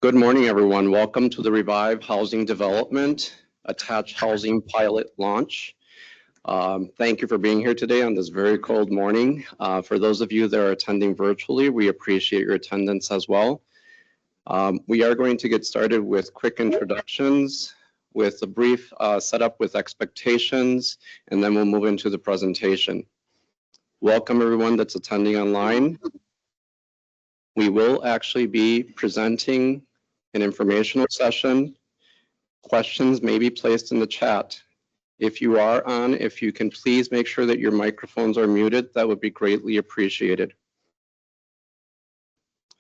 Good morning, everyone. Welcome to the Revive Housing Development Attached Housing Pilot launch. Thank you for being here today on this very cold morning. For those of you that are attending virtually, we appreciate your attendance as well. We are going to get started with quick introductions, with a brief setup with expectations, and then we'll move into the presentation. Welcome everyone that's attending online. We will actually be presenting an informational session. Questions may be placed in the chat. If you are on, if you can please make sure that your microphones are muted, that would be greatly appreciated.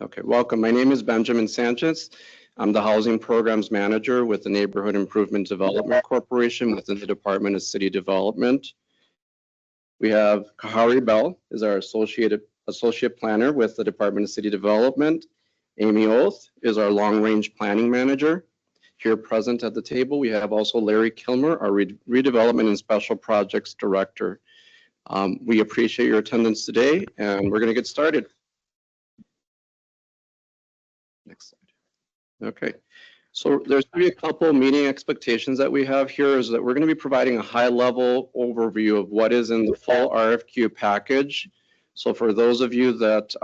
Okay, welcome. My name is Benjamin Sanchez. I'm the Housing Programs Manager with the Neighborhood Improvement Development Corporation within the Department of City Development. We have Kahari Bell is our Associate Planner with the Department of City Development. Amy Oath is our Long Range Planning Manager. Here present at the table, we have also Larry Kilmer, our Redevelopment and Special Projects Director. We appreciate your attendance today, and we're going to get started. Next slide. Okay, so there's going to be a couple of meeting expectations that we have here is that we're going to be providing a high-level overview of what is in the full RFQ package. So for those of you that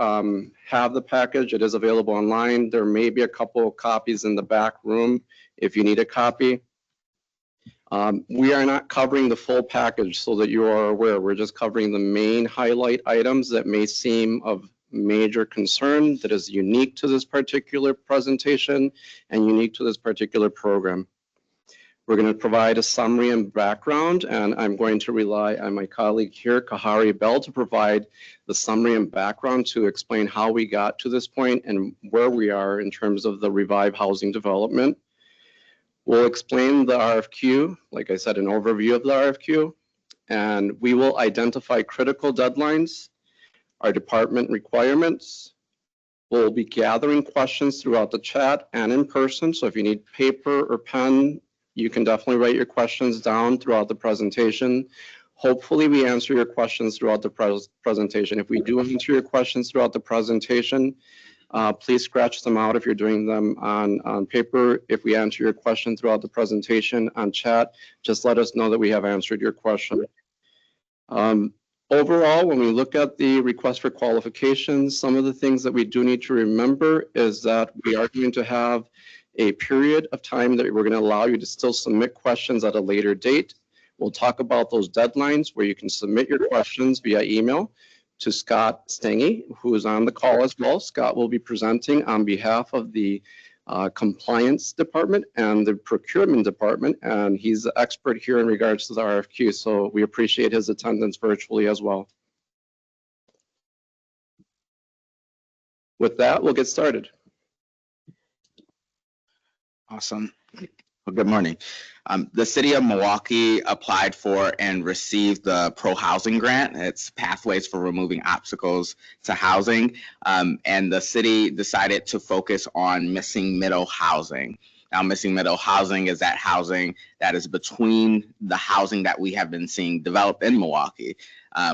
have the package, it is available online. There may be a couple of copies in the back room if you need a copy. We are not covering the full package so that you are aware. We're just covering the main highlight items that may seem of major concern that is unique to this particular presentation and unique to this particular program. We're going to provide a summary and background, and I'm going to rely on my colleague here, Kahari Bell, to provide the summary and background to explain how we got to this point and where we are in terms of the Revive Housing Development. We'll explain the RFQ, like I said, an overview of the RFQ, and we will identify critical deadlines, our department requirements. We'll be gathering questions throughout the chat and in person, so if you need paper or pen, you can definitely write your questions down throughout the presentation. Hopefully we answer your questions throughout the presentation. If we do answer your questions throughout the presentation, please scratch them out if you're doing them on paper. If we answer your question throughout the presentation on chat, just let us know that we have answered your question. Overall, when we look at the request for qualifications, some of the things that we do need to remember is that we are going to have a period of time that we're going to allow you to still submit questions at a later date. We'll talk about those deadlines where you can submit your questions via email to Scott Stengy, who is on the call as well. Scott will be presenting on behalf of the compliance department and the procurement department, and he's the expert here in regards to the RFQ, so we appreciate his attendance virtually as well. With that, we'll get started. Awesome. Well, good morning. The city of Milwaukee applied for and received the Pro Housing Grant. It's Pathways for Removing Obstacles to Housing. And the city decided to focus on missing middle housing. Now, missing middle housing is that housing that is between the housing that we have been seeing develop in Milwaukee.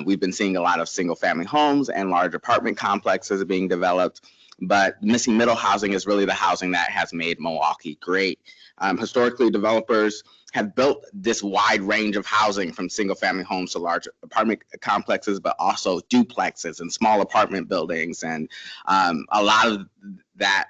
We've been seeing a lot of single family homes and large apartment complexes being developed. But missing middle housing is really the housing that has made Milwaukee great. Historically, developers have built this wide range of housing from single family homes to large apartment complexes, but also duplexes and small apartment buildings. And a lot of that,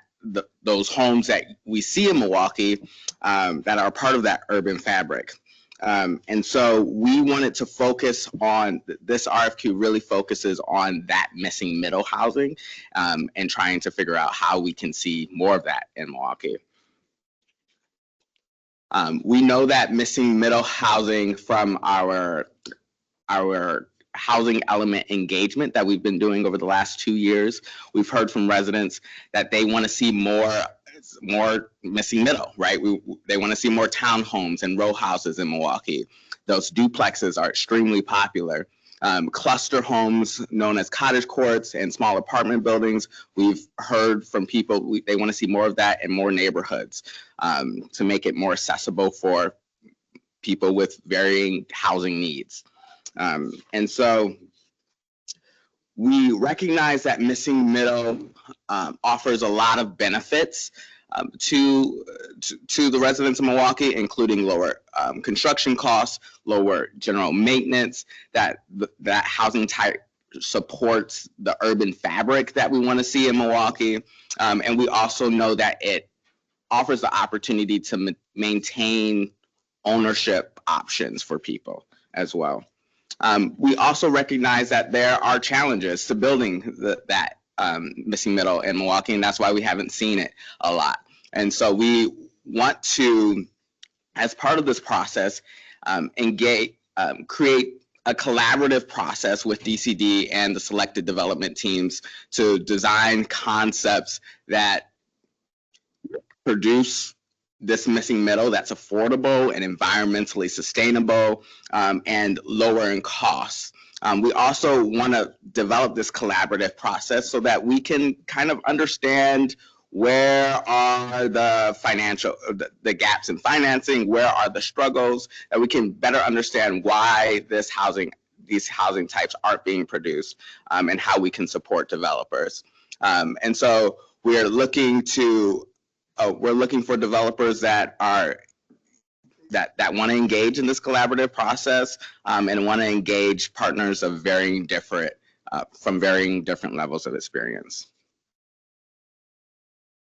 those homes that we see in Milwaukee that are part of that urban fabric. And so we wanted to focus on, this RFQ really focuses on that missing middle housing and trying to figure out how we can see more of that in Milwaukee. We know that missing middle housing from our housing element engagement that we've been doing over the last 2 years. We've heard from residents that they want to see more missing middle, right? They want to see more townhomes and row houses in Milwaukee. Those duplexes are extremely popular. Cluster homes known as cottage courts and small apartment buildings, we've heard from people, they want to see more of that in more neighborhoods to make it more accessible for people with varying housing needs. And so we recognize that missing middle offers a lot of benefits to the residents of Milwaukee, including lower construction costs, lower general maintenance, that housing type supports the urban fabric that we want to see in Milwaukee. And we also know that it offers the opportunity to maintain ownership options for people as well. We also recognize that there are challenges to building that missing middle in Milwaukee, and that's why we haven't seen it a lot. And so we want to, as part of this process, create a collaborative process with DCD and the selected development teams to design concepts that produce this missing middle that's affordable and environmentally sustainable and lower in costs. We also want to develop this collaborative process so that we can kind of understand where are the gaps in financing, where are the struggles, that we can better understand why these housing types aren't being produced, and how we can support developers. And so we're looking for developers that want to engage in this collaborative process, and want to engage partners of from varying different levels of experience.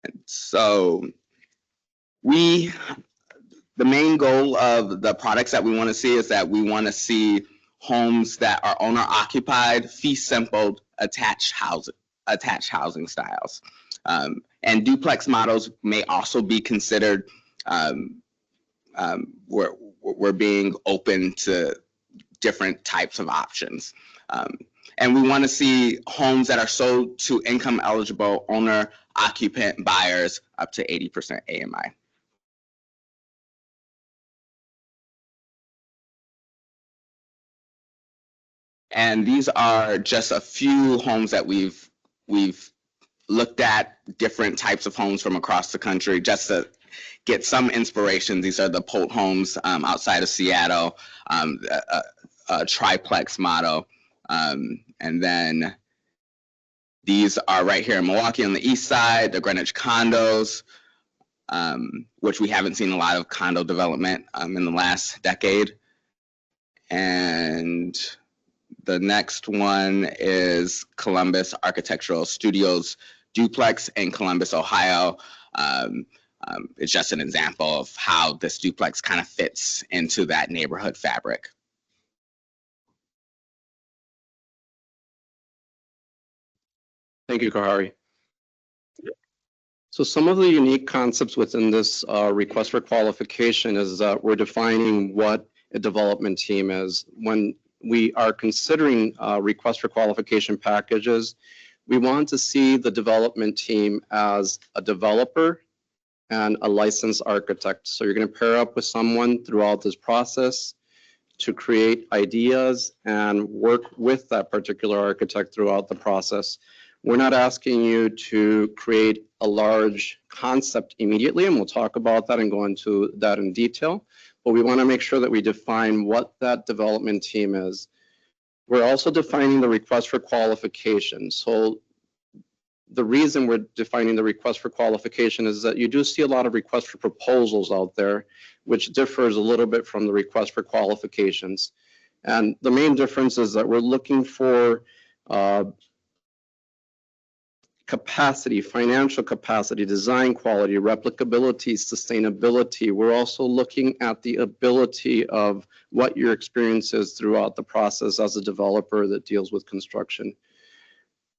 And so the main goal of the products that we want to see is that we want to see homes that are owner occupied, fee simple, attached housing styles. And duplex models may also be considered. We're being open to different types of options. And we want to see homes that are sold to income eligible owner occupant buyers up to 80% AMI. And these are just a few homes that we've looked at, different types of homes from across the country, just to get some inspiration. These are the Polt homes outside of Seattle, a triplex model. And then these are right here in Milwaukee on the east side, the Greenwich condos, which we haven't seen a lot of condo development in the last decade. And the next one is Columbus Architectural Studios duplex in Columbus, Ohio. It's just an example of how this duplex kind of fits into that neighborhood fabric. Thank you, Kahari. So some of the unique concepts within this request for qualification is that we're defining what a development team is. When we are considering request for qualification packages, we want to see the development team as a developer and a licensed architect. So you're going to pair up with someone throughout this process to create ideas and work with that particular architect throughout the process. We're not asking you to create a large concept immediately, and we'll talk about that and go into that in detail, but we want to make sure that we define what that development team is. We're also defining the request for qualification. So the reason we're defining the request for qualification is that you do see a lot of requests for proposals out there, which differs a little bit from the request for qualifications. And the main difference is that we're looking for capacity, financial capacity, design quality, replicability, sustainability. We're also looking at the ability of what your experience is throughout the process as a developer that deals with construction.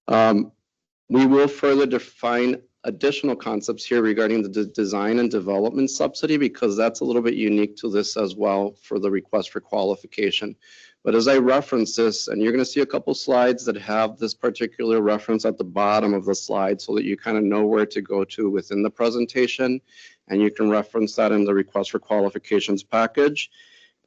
We will further define additional concepts here regarding the design and development subsidy, because that's a little bit unique to this as well for the request for qualification. But as I reference this, and you're going to see a couple slides that have this particular reference at the bottom of the slide so that you kind of know where to go to within the presentation, and you can reference that in the request for qualifications package.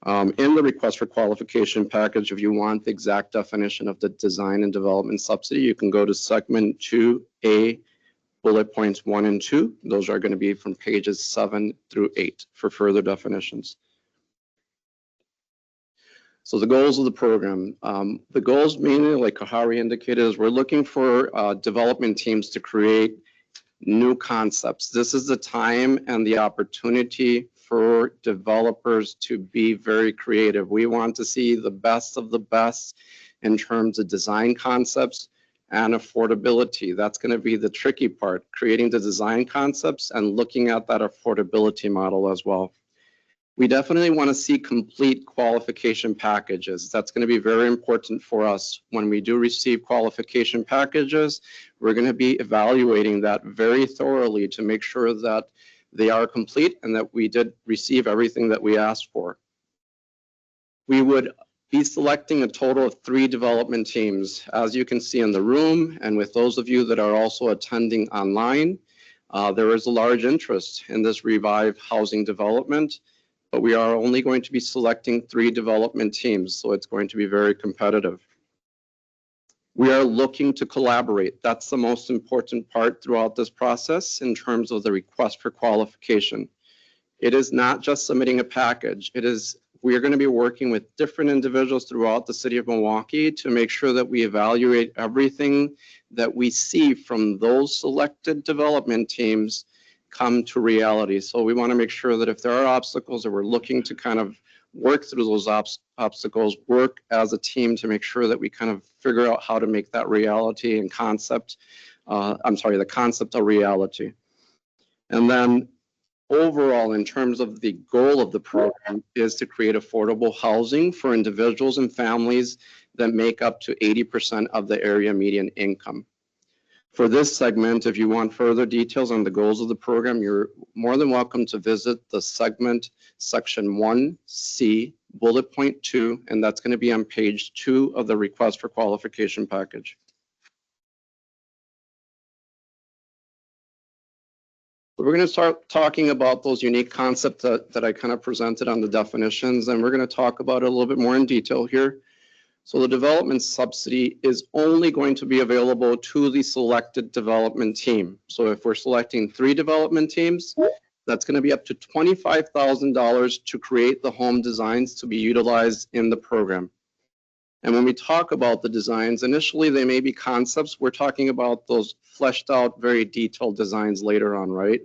In the request for qualification package, if you want the exact definition of the design and development subsidy, you can go to segment 2A, bullet points 1 and 2. Those are going to be from pages 7 through 8 for further definitions. So the goals of the program. The goals mainly, like Kahari indicated, is we're looking for development teams to create new concepts. This is the time and the opportunity for developers to be very creative. We want to see the best of the best in terms of design concepts and affordability. That's going to be the tricky part, creating the design concepts and looking at that affordability model as well. We definitely want to see complete qualification packages. That's going to be very important for us. When we do receive qualification packages, we're going to be evaluating that very thoroughly to make sure that they are complete and that we did receive everything that we asked for. We would be selecting a total of 3 development teams. As you can see in the room, and with those of you that are also attending online, there is a large interest in this Revive housing development, but we are only going to be selecting 3 development teams, so it's going to be very competitive. We are looking to collaborate. That's the most important part throughout this process in terms of the request for qualification. It is not just submitting a package. We are going to be working with different individuals throughout the city of Milwaukee to make sure that we evaluate everything that we see from those selected development teams come to reality. So we want to make sure that if there are obstacles that we're looking to kind of work through those obstacles, work as a team to make sure that we kind of figure out how to make that reality and concept, the concept of reality. And then overall, in terms of the goal of the program, is to create affordable housing for individuals and families that make up to 80% of the area median income. For this segment, if you want further details on the goals of the program, you're more than welcome to visit the segment section 1C, bullet point 2, and that's going to be on page 2 of the request for qualification package. We're going to start talking about those unique concepts that I kind of presented on the definitions, and we're going to talk about it a little bit more in detail here. So the development subsidy is only going to be available to the selected development team. So if we're selecting 3 development teams, that's going to be up to $25,000 to create the home designs to be utilized in the program. And when we talk about the designs, initially they may be concepts. We're talking about those fleshed out, very detailed designs later on, right?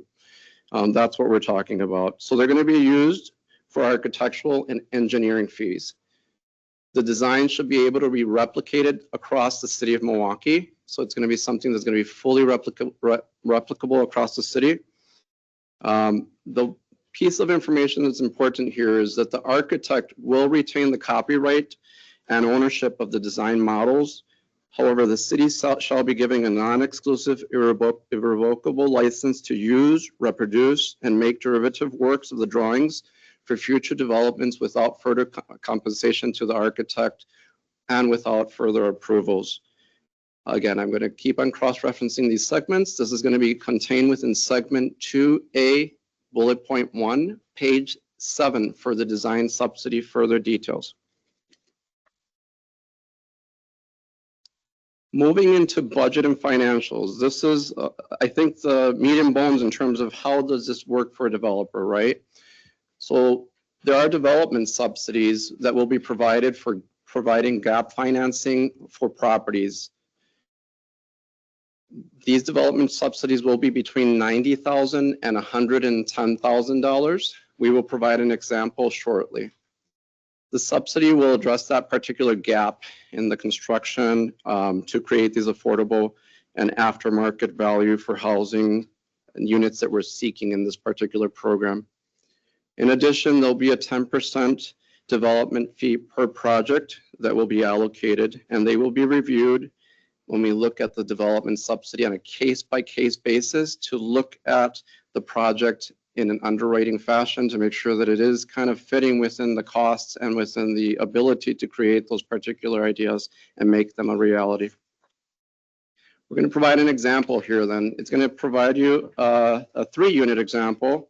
That's what we're talking about. So they're going to be used for architectural and engineering fees. The design should be able to be replicated across the city of Milwaukee. So it's going to be something that's going to be fully replicable across the city. The piece of information that's important here is that the architect will retain the copyright and ownership of the design models. However, the city shall be giving a non-exclusive, irrevocable license to use, reproduce, and make derivative works of the drawings for future developments without further compensation to the architect and without further approvals. Again, I'm going to keep on cross-referencing these segments. This is going to be contained within segment 2A, bullet point 1, page 7 for the design subsidy further details. Moving into budget and financials, this is, I think, the meat and bones in terms of how does this work for a developer, right? So there are development subsidies that will be provided for providing gap financing for properties. These development subsidies will be between $90,000 and $110,000. We will provide an example shortly. The subsidy will address that particular gap in the construction to create these affordable and aftermarket value for housing and units that we're seeking in this particular program. In addition, there'll be a 10% development fee per project that will be allocated, and they will be reviewed when we look at the development subsidy on a case-by-case basis to look at the project in an underwriting fashion to make sure that it is kind of fitting within the costs and within the ability to create those particular ideas and make them a reality. We're going to provide an example here then. It's going to provide you a 3-unit example.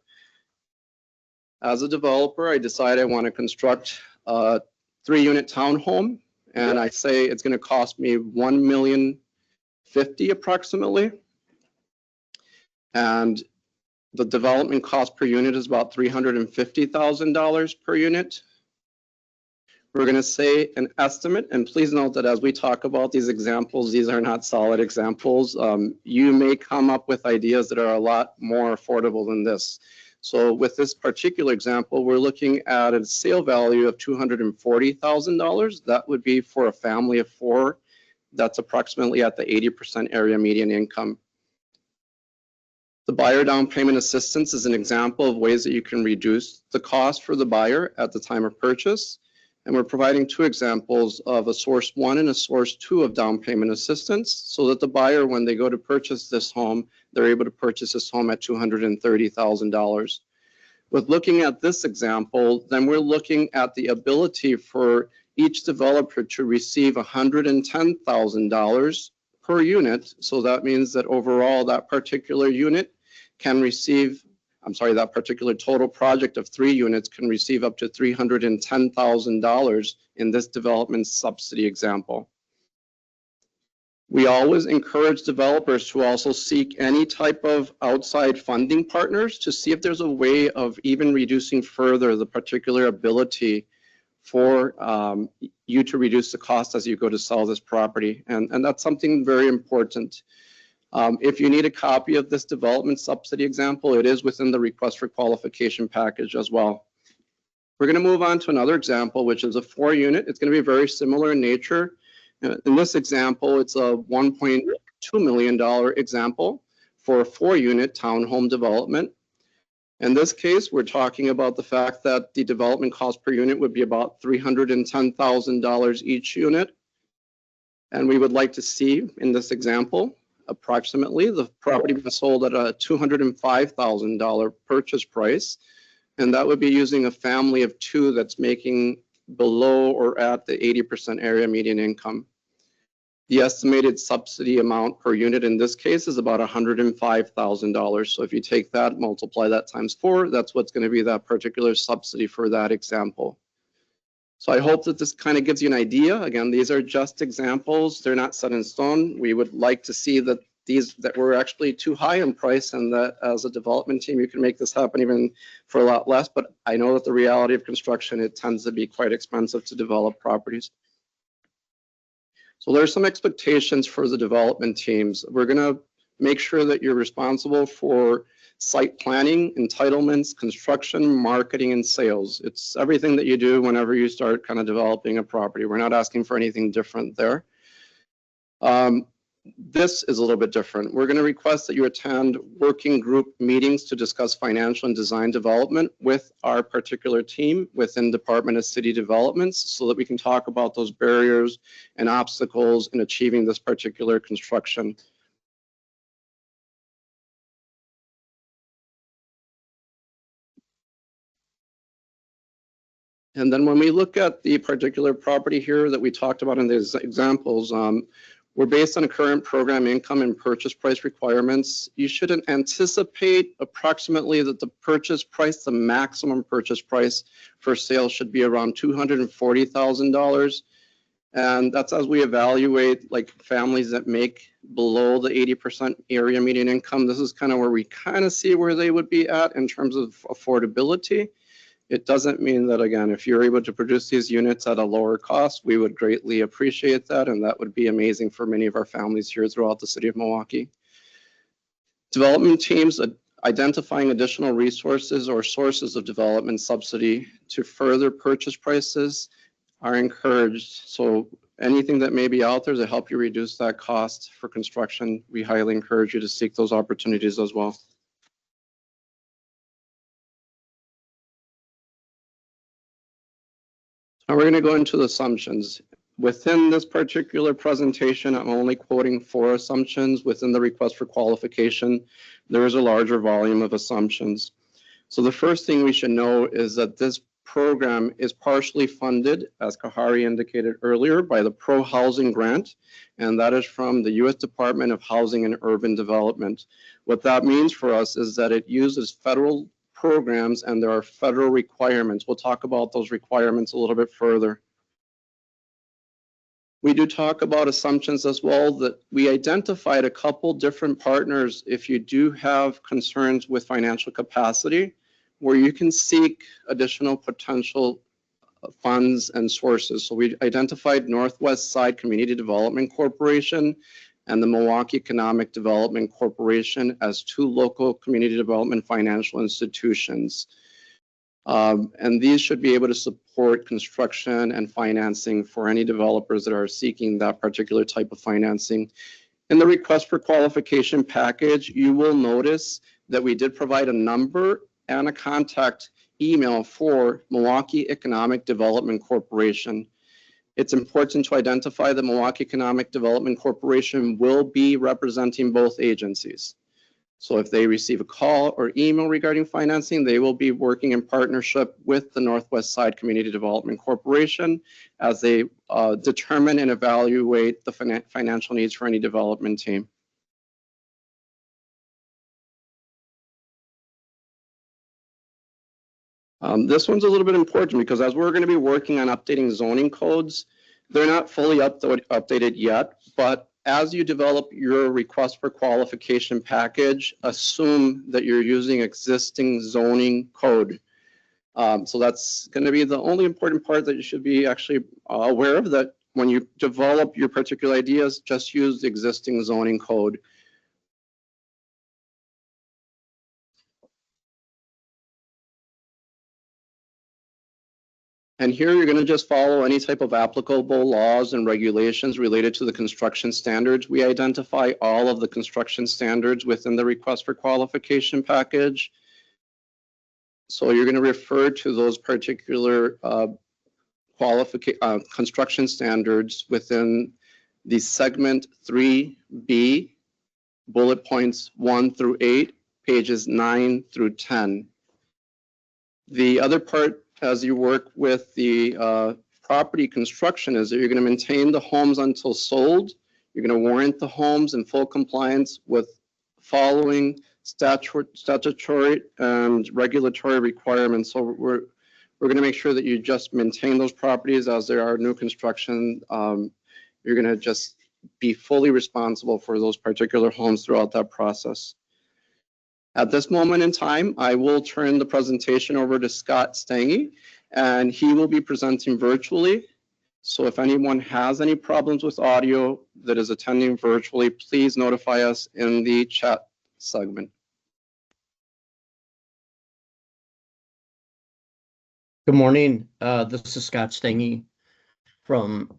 As a developer, I decide I want to construct a 3-unit townhome, and I say it's going to cost me $1,050,000 approximately. And the development cost per unit is about $350,000 per unit. We're going to say an estimate, and please note that as we talk about these examples, these are not solid examples. You may come up with ideas that are a lot more affordable than this. So with this particular example, we're looking at a sale value of $240,000. That would be for a family of 4. That's approximately at the 80% area median income. The buyer down payment assistance is an example of ways that you can reduce the cost for the buyer at the time of purchase. And we're providing 2 examples of a source 1 and a source 2 of down payment assistance so that the buyer, when they go to purchase this home, they're able to purchase this home at $230,000. With looking at this example, then we're looking at the ability for each developer to receive $110,000 per unit. So that means that overall that particular unit can receive, that particular total project of 3 units can receive up to $310,000 in this development subsidy example. We always encourage developers to also seek any type of outside funding partners to see if there's a way of even reducing further the particular ability for you to reduce the cost as you go to sell this property. And that's something very important. If you need a copy of this development subsidy example, it is within the request for qualification package as well. We're going to move on to another example, which is a 4-unit. It's going to be very similar in nature. In this example, it's a $1.2 million example for a 4-unit townhome development. In this case, we're talking about the fact that the development cost per unit would be about $310,000 each unit. And we would like to see in this example, approximately the property being sold at a $205,000 purchase price. And that would be using a family of 2 that's making below or at the 80% area median income. The estimated subsidy amount per unit in this case is about $105,000. So if you take that, multiply that times 4, that's what's going to be that particular subsidy for that example. So I hope that this kind of gives you an idea. Again, these are just examples. They're not set in stone. We would like to see that that were actually too high in price, and that as a development team, you can make this happen even for a lot less. But I know that the reality of construction, it tends to be quite expensive to develop properties. So there are some expectations for the development teams. We're going to make sure that you're responsible for site planning, entitlements, construction, marketing, and sales. It's everything that you do whenever you start kind of developing a property. We're not asking for anything different there. This is a little bit different. We're going to request that you attend working group meetings to discuss financial and design development with our particular team within Department of City Developments so that we can talk about those barriers and obstacles in achieving this particular construction. And then when we look at the particular property here that we talked about in these examples, we're based on current program income and purchase price requirements. You should anticipate approximately that the purchase price, the maximum purchase price for sale should be around $240,000. And that's as we evaluate like families that make below the 80% area median income. This is kind of where we kind of see where they would be at in terms of affordability. It doesn't mean that, again, if you're able to produce these units at a lower cost, we would greatly appreciate that, and that would be amazing for many of our families here throughout the city of Milwaukee. Development teams identifying additional resources or sources of development subsidy to further purchase prices are encouraged. So anything that may be out there to help you reduce that cost for construction, we highly encourage you to seek those opportunities as well. Now we're going to go into the assumptions. Within this particular presentation, I'm only quoting 4 assumptions. Within the request for qualification, there is a larger volume of assumptions. So the first thing we should know is that this program is partially funded, as Kahari indicated earlier, by the Pro Housing Grant, and that is from the U.S. Department of Housing and Urban Development. What that means for us is that it uses federal programs and there are federal requirements. We'll talk about those requirements a little bit further. We do talk about assumptions as well, that we identified a couple different partners if you do have concerns with financial capacity, where you can seek additional potential funds and sources. So we identified Northwest Side Community Development Corporation and the Milwaukee Economic Development Corporation as two local community development financial institutions. And these should be able to support construction and financing for any developers that are seeking that particular type of financing. In the request for qualification package, you will notice that we did provide a number and a contact email for Milwaukee Economic Development Corporation. It's important to identify that Milwaukee Economic Development Corporation will be representing both agencies. So if they receive a call or email regarding financing, they will be working in partnership with the Northwest Side Community Development Corporation as they determine and evaluate the financial needs for any development team. This one's a little bit important because as we're going to be working on updating zoning codes, they're not fully updated yet, but as you develop your request for qualification package, assume that you're using existing zoning code. So that's going to be the only important part that you should be actually aware of, that when you develop your particular ideas, just use the existing zoning code. And here you're going to just follow any type of applicable laws and regulations related to the construction standards. We identify all of the construction standards within the request for qualification package. So you're going to refer to those particular construction standards within the segment 3B, bullet points 1 through 8, pages 9 through 10. The other part, as you work with the property construction, is that you're going to maintain the homes until sold. You're going to warrant the homes in full compliance with following statutory and regulatory requirements. So we're going to make sure that you just maintain those properties as there are new construction. You're going to just be fully responsible for those particular homes throughout that process. At this moment in time, I will turn the presentation over to Scott Stange, and he will be presenting virtually. So if anyone has any problems with audio that is attending virtually, please notify us in the chat segment. Good morning. This is Scott Stange from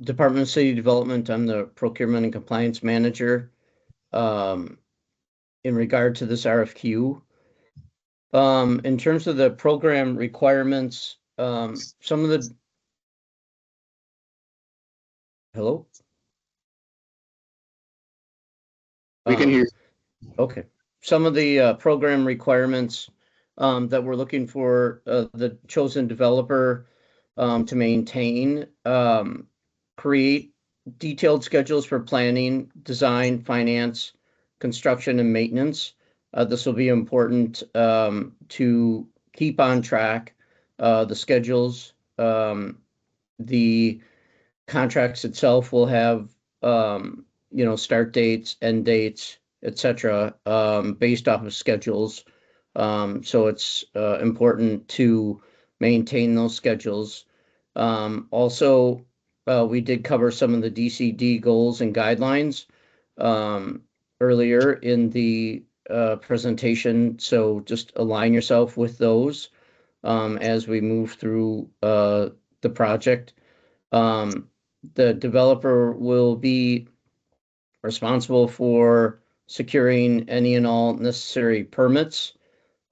Department of City Development. I'm the Procurement and Compliance Manager. In regard to this RFQ, in terms of the program requirements, some of the hello. We can hear. Okay, some of the program requirements that we're looking for the chosen developer to maintain, create detailed schedules for planning, design, finance, construction, and maintenance. This will be important to keep on track the schedules. The contracts itself will have start dates, end dates, etc., based off of schedules. So it's important to maintain those schedules. Also, we did cover some of the DCD goals and guidelines earlier in the presentation, so just align yourself with those as we move through the project. The developer will be responsible for securing any and all necessary permits,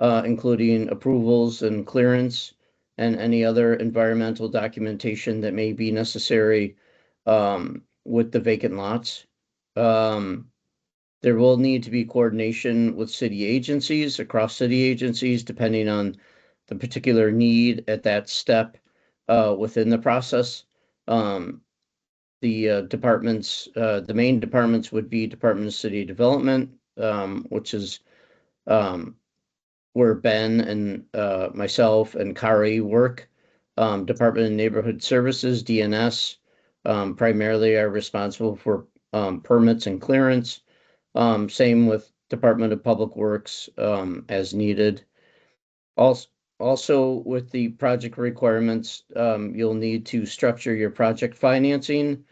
including approvals and clearance, and any other environmental documentation that may be necessary with the vacant lots. There will need to be coordination with city agencies, across city agencies, depending on the particular need at that step within the process. The departments, the main departments would be Department of City Development, which is where Ben and myself and Kari work. Department of Neighborhood Services, DNS, primarily are responsible for permits and clearance. Same with Department of Public Works as needed. Also, Also, with the project requirements, you'll need to structure your project financing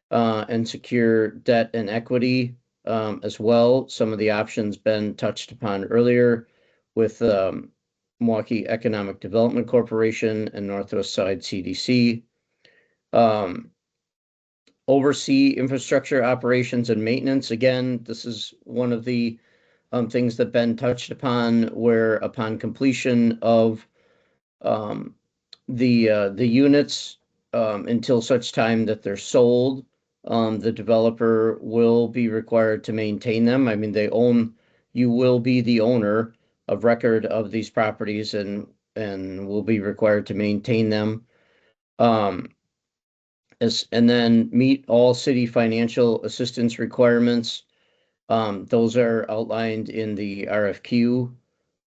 and secure debt and equity as well. Some of the options been touched upon earlier with Milwaukee Economic Development Corporation and Northwest Side CDC. Oversee infrastructure operations and maintenance. Again, this is one of the things that Ben touched upon, where upon completion of the units, until such time that they're sold, the developer will be required to maintain them. I mean, you will be the owner of record of these properties and will be required to maintain them. And then meet all city financial assistance requirements. Those are outlined in the RFQ.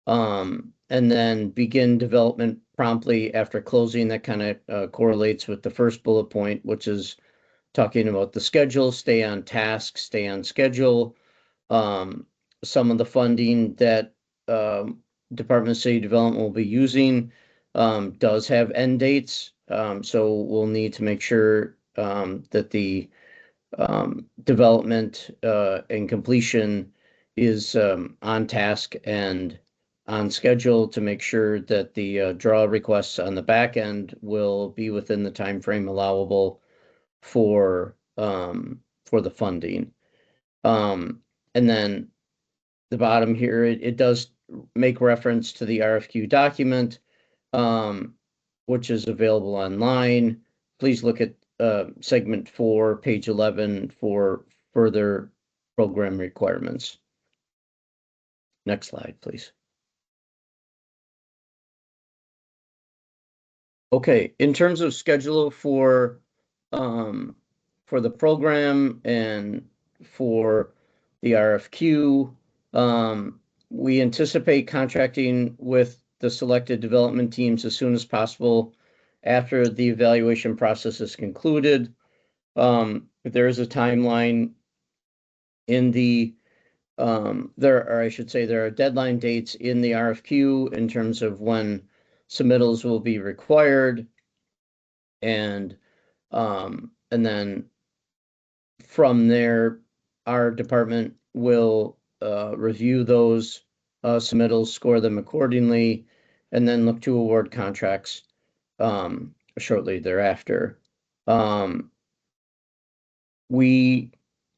And then begin development promptly after closing. That kind of correlates with the first bullet point, which is talking about the schedule, stay on task, stay on schedule. Some of the funding that Department of City Development will be using does have end dates. So we'll need to make sure that the development and completion is on task and on schedule to make sure that the draw requests on the back end will be within the time frame allowable for the funding. And then the bottom here, it does make reference to the RFQ document, which is available online. Please look at segment 4, page 11 for further program requirements. Next slide, please. Okay, in terms of schedule for the program and for the RFQ, we anticipate contracting with the selected development teams as soon as possible after the evaluation process is concluded. There is a timeline in the there are deadline dates in the RFQ in terms of when submittals will be required, and then from there, our department will review those submittals, score them accordingly, and then look to award contracts shortly thereafter. We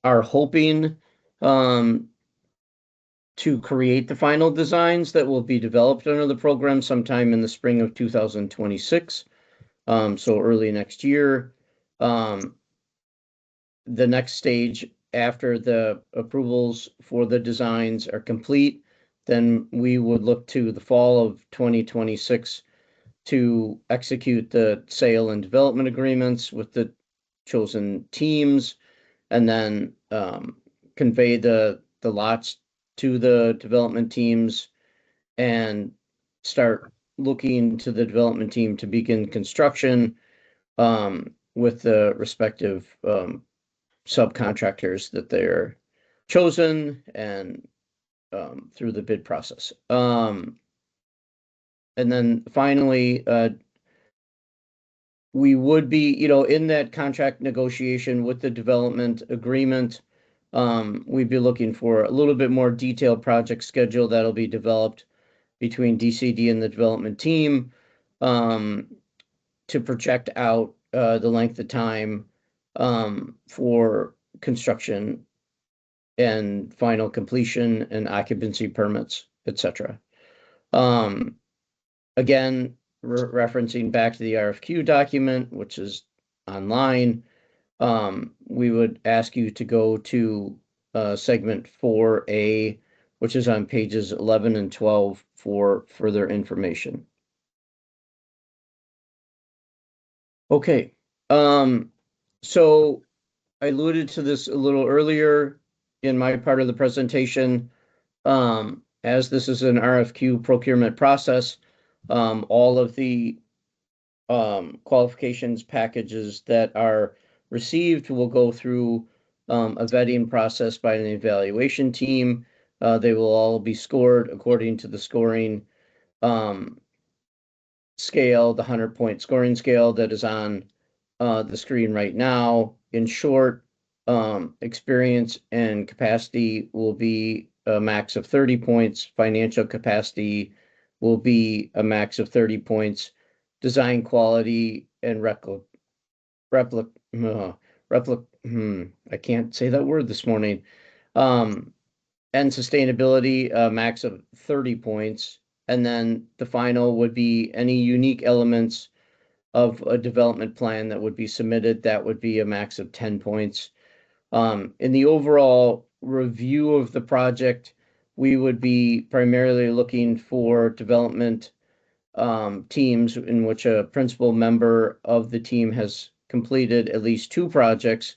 are hoping to create the final designs that will be developed under the program sometime in the spring of 2026, so early next year. The next stage after the approvals for the designs are complete, then we would look to the fall of 2026 to execute the sale and development agreements with the chosen teams, and then convey the lots to the development teams and start looking to the development team to begin construction with the respective subcontractors that they're chosen and through the bid process. And then finally, we would be, in that contract negotiation with the development agreement, we'd be looking for a little bit more detailed project schedule that'll be developed between DCD and the development team to project out the length of time for construction and final completion and occupancy permits, etc. Again, referencing back to the RFQ document, which is online, we would ask you to go to segment 4A, which is on pages 11 and 12 for further information. Okay, so I alluded to this a little earlier in my part of the presentation. As this is an RFQ procurement process, all of the qualifications packages that are received will go through a vetting process by an evaluation team. They will all be scored according to the scoring scale, the 100-point scoring scale that is on the screen right now. In short, experience and capacity will be a max of 30 points. Financial capacity will be a max of 30 points. Design quality and I can't say that word this morning. And sustainability, a max of 30 points. And then the final would be any unique elements of a development plan that would be submitted. That would be a max of 10 points. In the overall review of the project, we would be primarily looking for development teams in which a principal member of the team has completed at least 2 projects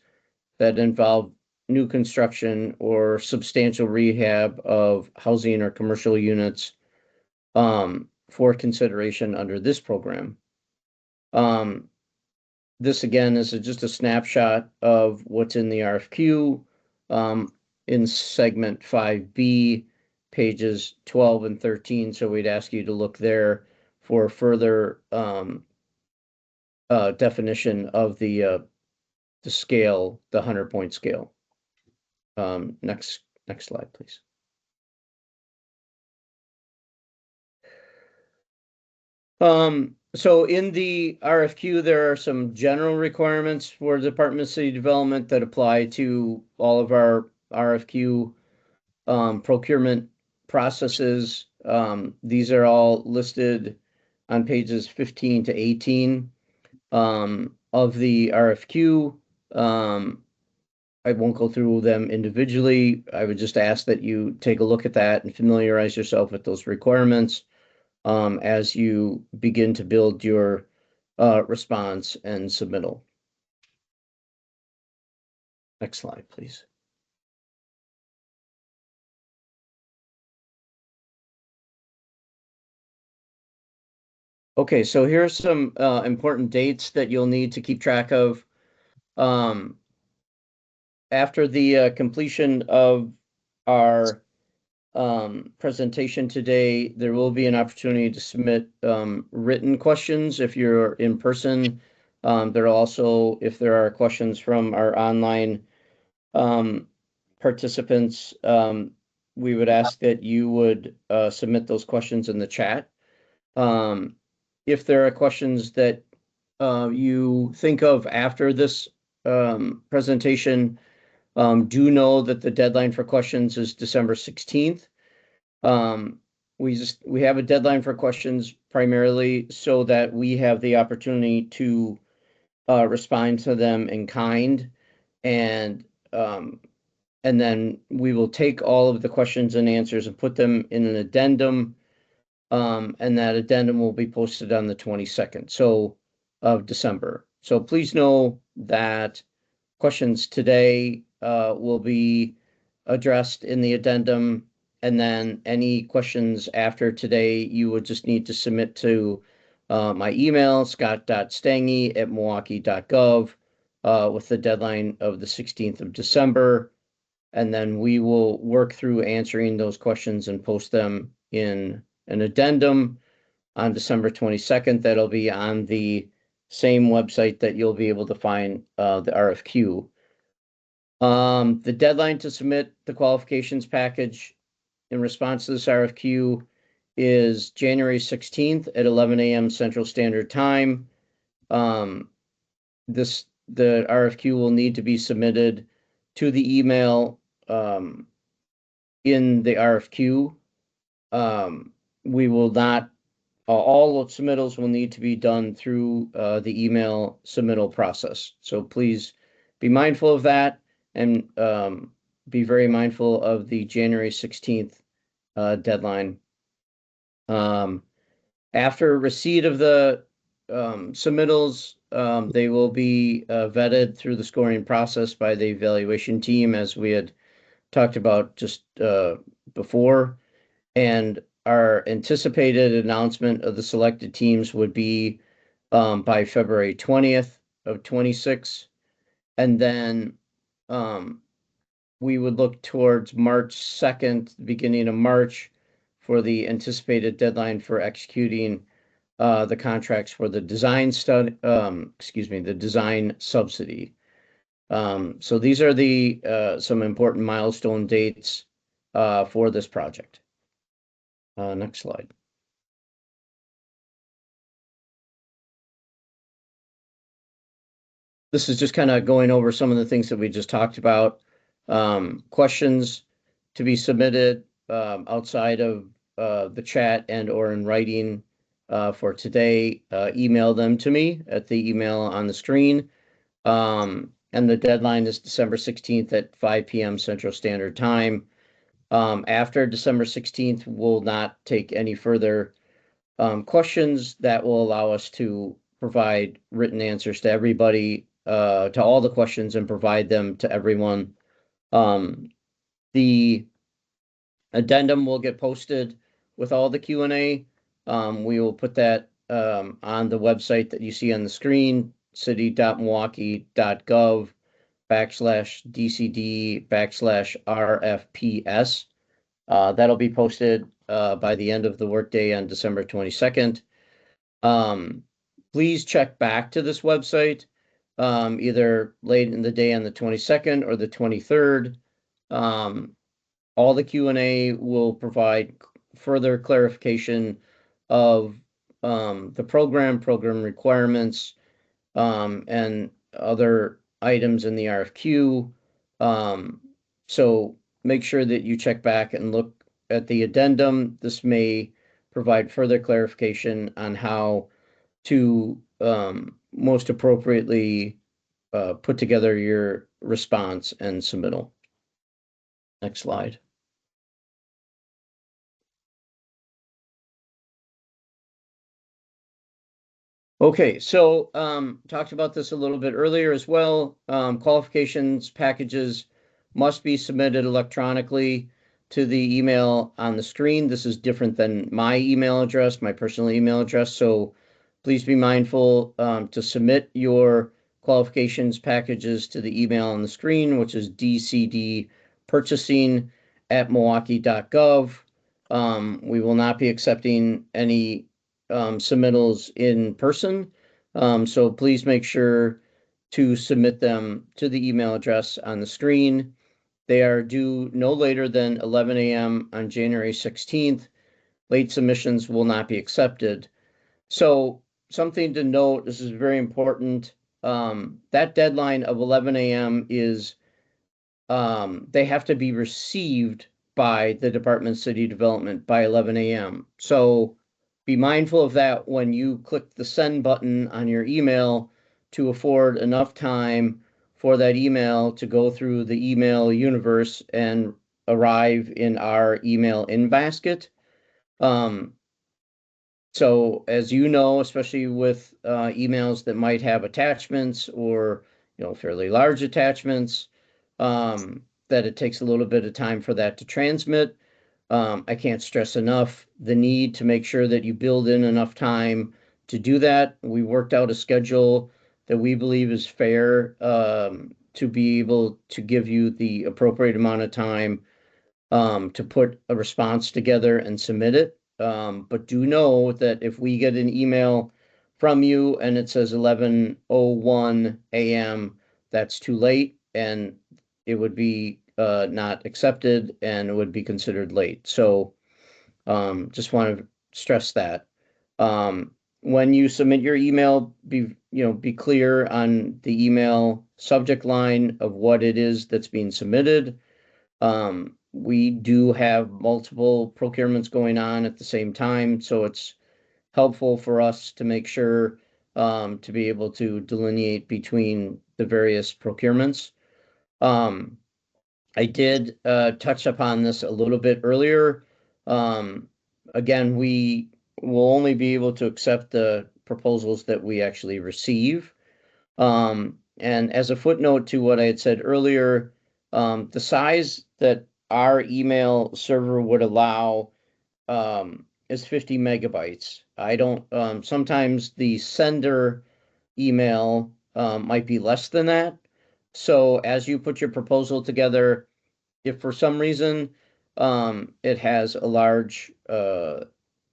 that involve new construction or substantial rehab of housing or commercial units for consideration under this program. This again is just a snapshot of what's in the RFQ in segment 5B, pages 12 and 13. So we'd ask you to look there for further definition of the scale, the 100-point scale. Next slide, please. So in the RFQ, there are some general requirements for Department of City Development that apply to all of our RFQ procurement processes. These are all listed on pages 15 to 18 of the RFQ. I won't go through them individually. I would just ask that you take a look at that and familiarize yourself with those requirements as you begin to build your response and submittal. Next slide, please. Okay, so here's some important dates that you'll need to keep track of. After the completion of our presentation today, there will be an opportunity to submit written questions if you're in person. There are also, if there are questions from our online participants, we would ask that you would submit those questions in the chat. If there are questions that you think of after this presentation, do know that the deadline for questions is December 16th. We have a deadline for questions primarily so that we have the opportunity to respond to them in kind, and then we will take all of the questions and answers and put them in an addendum, and that addendum will be posted on the 22nd of December. So please know that questions today will be addressed in the addendum, and then any questions after today, you would just need to submit to my email, scott.stange@milwaukee.gov, with the deadline of the 16th of December. And then we will work through answering those questions and post them in an addendum on December 22nd. That'll be on the same website that you'll be able to find the RFQ. The deadline to submit the qualifications package in response to this RFQ is January 16th at 11 a.m. Central Standard Time. The RFQ will need to be submitted to the email in the RFQ. We will not, all submittals will need to be done through the email submittal process. So please be mindful of that, and be very mindful of the January 16th deadline. After receipt of the submittals, they will be vetted through the scoring process by the evaluation team, as we had talked about just before. And our anticipated announcement of the selected teams would be by February 20th of 26. And then we would look towards March 2nd, beginning of March, for the anticipated deadline for executing the contracts for the design the design subsidy. So these are the some important milestone dates for this project. Next slide. This is just kind of going over some of the things that we just talked about. Questions to be submitted outside of the chat and or in writing for today, email them to me at the email on the screen. And the deadline is December 16th at 5 p.m. Central Standard Time. After December 16th, we'll not take any further questions. That will allow us to provide written answers to everybody, to all the questions, and provide them to everyone. The addendum will get posted with all the Q&A. We will put that on the website that you see on the screen, city.milwaukee.gov/DCD/RFPS. That'll be posted by the end of the workday on December 22nd. Please check back to this website either late in the day on the 22nd or the 23rd. All the Q&A will provide further clarification of the program requirements, and other items in the RFQ. So make sure that you check back and look at the addendum. This may provide further clarification on how to most appropriately put together your response and submittal. Next slide. Okay, so talked about this a little bit earlier as well. Qualifications packages must be submitted electronically to the email on the screen. This is different than my email address, my personal email address. So please be mindful to submit your qualifications packages to the email on the screen, which is dcdpurchasing@milwaukee.gov. We will not be accepting any submittals in person. So please make sure to submit them to the email address on the screen. They are due no later than 11 a.m. on January 16th. Late submissions will not be accepted. So something to note, this is very important. That deadline of 11 a.m. is, they have to be received by the Department of City Development by 11 a.m. So be mindful of that when you click the send button on your email, to afford enough time for that email to go through the email universe and arrive in our email in basket. So as you know, especially with emails that might have attachments or fairly large attachments, that it takes a little bit of time for that to transmit. I can't stress enough the need to make sure that you build in enough time to do that. We worked out a schedule that we believe is fair to be able to give you the appropriate amount of time to put a response together and submit it. But do know that if we get an email from you and it says 11:01 a.m., that's too late, and it would be not accepted and it would be considered late. So just want to stress that. When you submit your email, be clear on the email subject line of what it is that's being submitted. We do have multiple procurements going on at the same time, so it's helpful for us to make sure to be able to delineate between the various procurements. I did touch upon this a little bit earlier. Again, we will only be able to accept the proposals that we actually receive. And as a footnote to what I had said earlier, the size that our email server would allow is 50 megabytes. I don't, sometimes the sender email might be less than that. So as you put your proposal together, if for some reason it has a large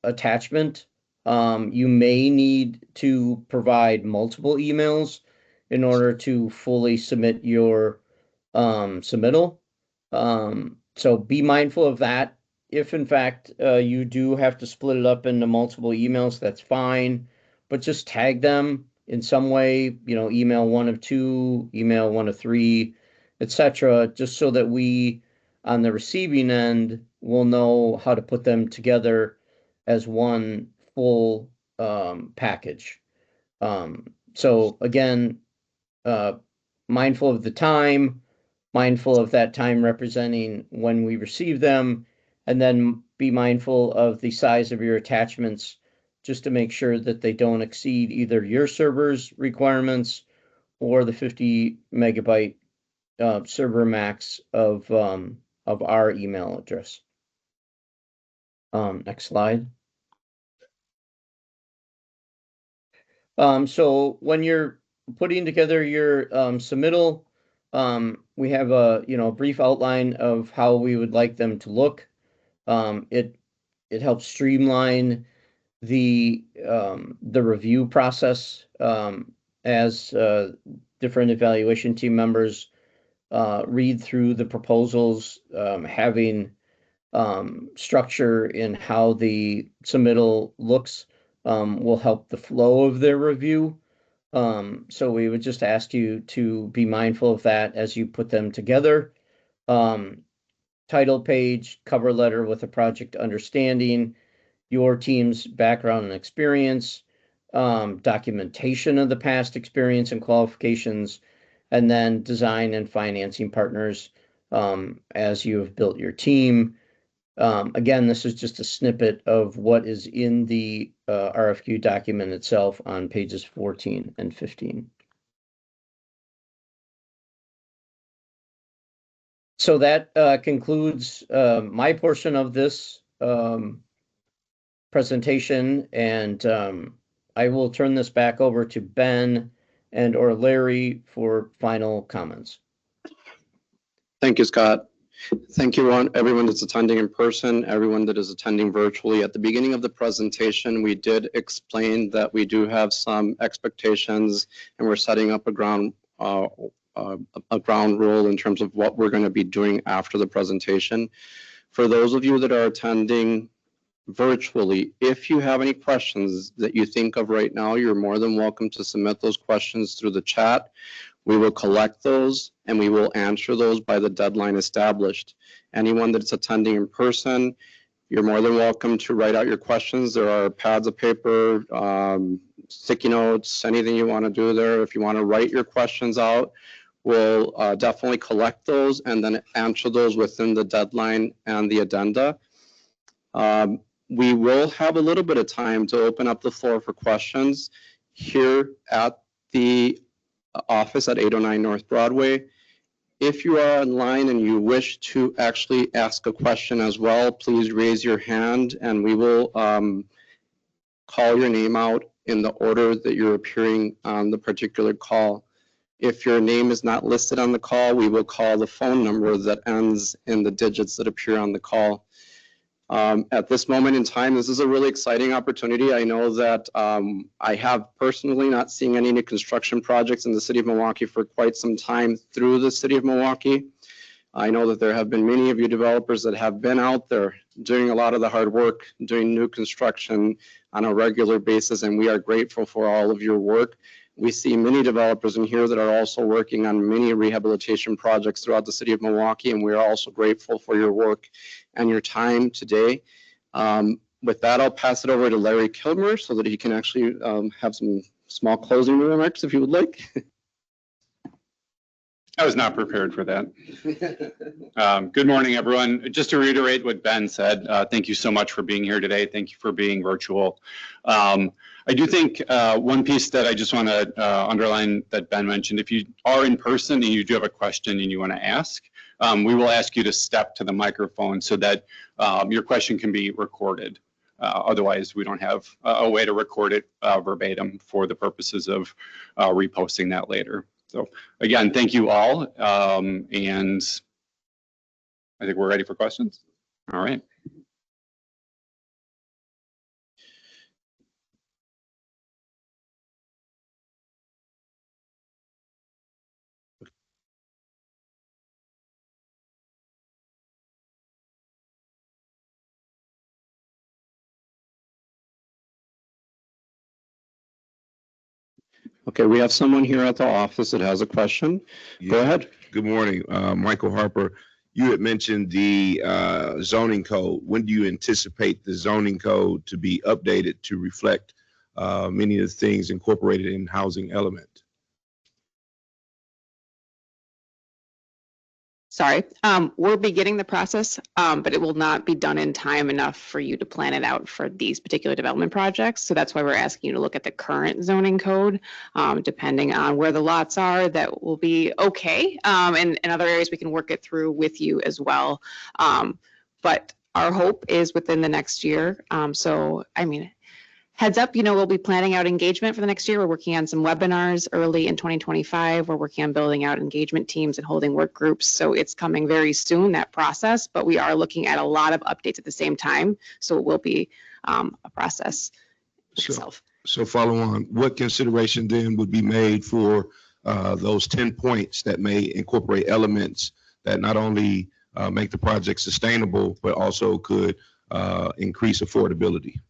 attachment, You may need to provide multiple emails in order to fully submit your submittal. So be mindful of that. If in fact you do have to split it up into multiple emails, that's fine, but just tag them in some way, email 1 of 2, email 1 of 3, etc., just so that we on the receiving end will know how to put them together as one full package. So again, mindful of the time, mindful of that time representing when we receive them, and then be mindful of the size of your attachments just to make sure that they don't exceed either your server's requirements or the 50 megabyte server max of our email address. Next slide. So when you're putting together your submittal, we have a brief outline of how we would like them to look. It helps streamline the review process as different evaluation team members read through the proposals, having structure in how the submittal looks will help the flow of their review. So we would just ask you to be mindful of that as you put them together. Title page, cover letter with a project understanding, your team's background and experience, documentation of the past experience and qualifications, and then design and financing partners as you have built your team. Again, this is just a snippet of what is in the RFQ document itself on pages 14 and 15. So that concludes my portion of this presentation, and I will turn this back over to Ben or Larry for final comments. Thank you, Scott. Thank you, everyone that's attending in person, everyone that is attending virtually. At the beginning of the presentation, we did explain that we do have some expectations, and we're setting up a ground rule in terms of what we're going to be doing after the presentation. For those of you that are attending virtually, if you have any questions that you think of right now, you're more than welcome to submit those questions through the chat. We will collect those and we will answer those by the deadline established. Anyone that's attending in person, you're more than welcome to write out your questions. There are pads of paper, sticky notes, anything you want to do there. If you want to write your questions out, we'll definitely collect those and then answer those within the deadline and the addenda. We will have a little bit of time to open up the floor for questions here at the office at 809 North Broadway. If you are online and you wish to actually ask a question as well, please raise your hand and we will call your name out in the order that you're appearing on the particular call. If your name is not listed on the call, we will call the phone number that ends in the digits that appear on the call. At this moment in time, this is a really exciting opportunity. I know that I have personally not seen any new construction projects in the city of Milwaukee for quite some time through the city of Milwaukee. I know that there have been many of you developers that have been out there doing a lot of the hard work, doing new construction on a regular basis, and we are grateful for all of your work. We see many developers in here that are also working on many rehabilitation projects throughout the city of Milwaukee, and we are also grateful for your work and your time today. With that, I'll pass it over to Larry Kilmer so that he can actually have some small closing remarks if you would like. I was not prepared for that. Good morning, everyone. Just to reiterate what Ben said, thank you so much for being here today. Thank you for being virtual. I do think one piece that I just want to underline that Ben mentioned, if you are in person and you do have a question and you want to ask, we will ask you to step to the microphone so that your question can be recorded. Otherwise, we don't have a way to record it verbatim for the purposes of reposting that later. So again, thank you all. And I think we're ready for questions. All right. Okay, we have someone here at the office that has a question. Go Yeah. ahead. Good morning, Michael Harper. You had mentioned the zoning code. When do you anticipate the zoning code to be updated to reflect many of the things incorporated in housing element? Sorry, we're beginning the process, but it will not be done in time enough for you to plan it out for these particular development projects. So that's why we're asking you to look at the current zoning code, depending on where the lots are, that will be okay. And in other areas, we can work it through with you as well. But our hope is within the next year. So, I mean, heads up, we'll be planning out engagement for the next year. We're working on some webinars early in 2025. We're working on building out engagement teams and holding work groups. So it's coming very soon, that process, but we are looking at a lot of updates at the same time. So it will be a process itself. So follow on, what consideration then would be made for those 10 points that may incorporate elements that not only make the project sustainable, but also could increase affordability?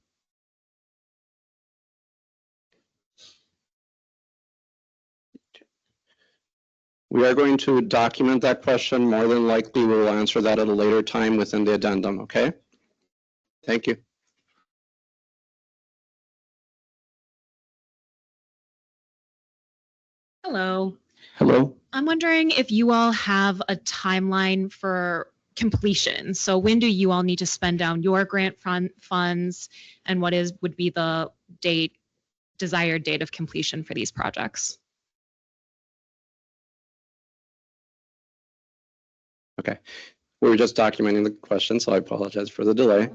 We are going to document that question. More than likely, we'll answer that at a later time within the addendum, okay? Thank you. Hello. Hello? I'm wondering if you all have a timeline for completion. So when do you all need to spend down your grant funds, and what would be the desired date of completion for these projects? Okay. We were just documenting the question, so I apologize for the delay.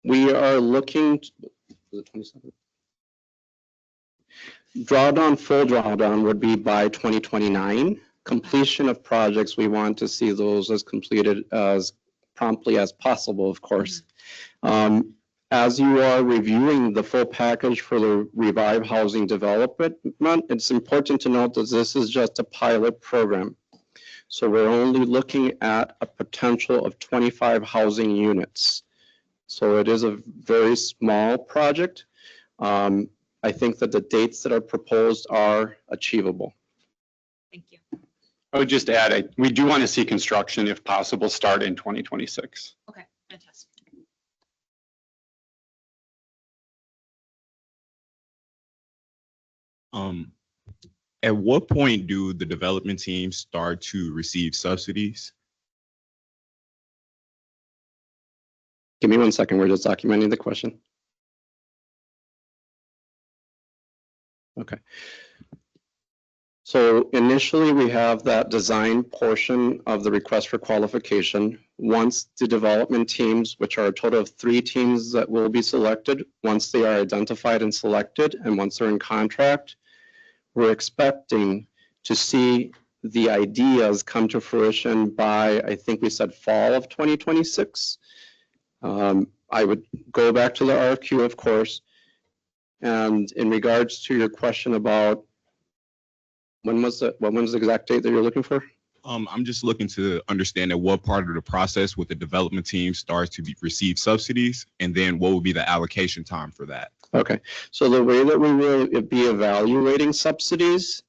We are looking, was it 27? Drawdown, full drawdown would be by 2029. Completion of projects, we want to see those as completed as promptly as possible, of course. As you are reviewing the full package for the Revive Housing Development, it's important to note that this is just a pilot program. So we're only looking at a potential of 25 housing units. So it is a very small project. I think that the dates that are proposed are achievable. Thank you. I would just add, we do want to see construction, if possible, start in 2026. Okay, fantastic. At what point do the development teams start to receive subsidies? Give me 1 second, we're just documenting the question. Okay. So initially we have that design portion of the request for qualification. Once the development teams, which are a total of 3 teams that will be selected, once they are identified and selected, and once they're in contract, we're expecting to see the ideas come to fruition by, I think we said fall of 2026. I would go back to the RFQ, of course. And in regards to your question about when was the exact date that you're looking for? I'm just looking to understand at what part of the process would the development team start to receive subsidies, and then what would be the allocation time for that? Okay, so the way that we will be evaluating subsidies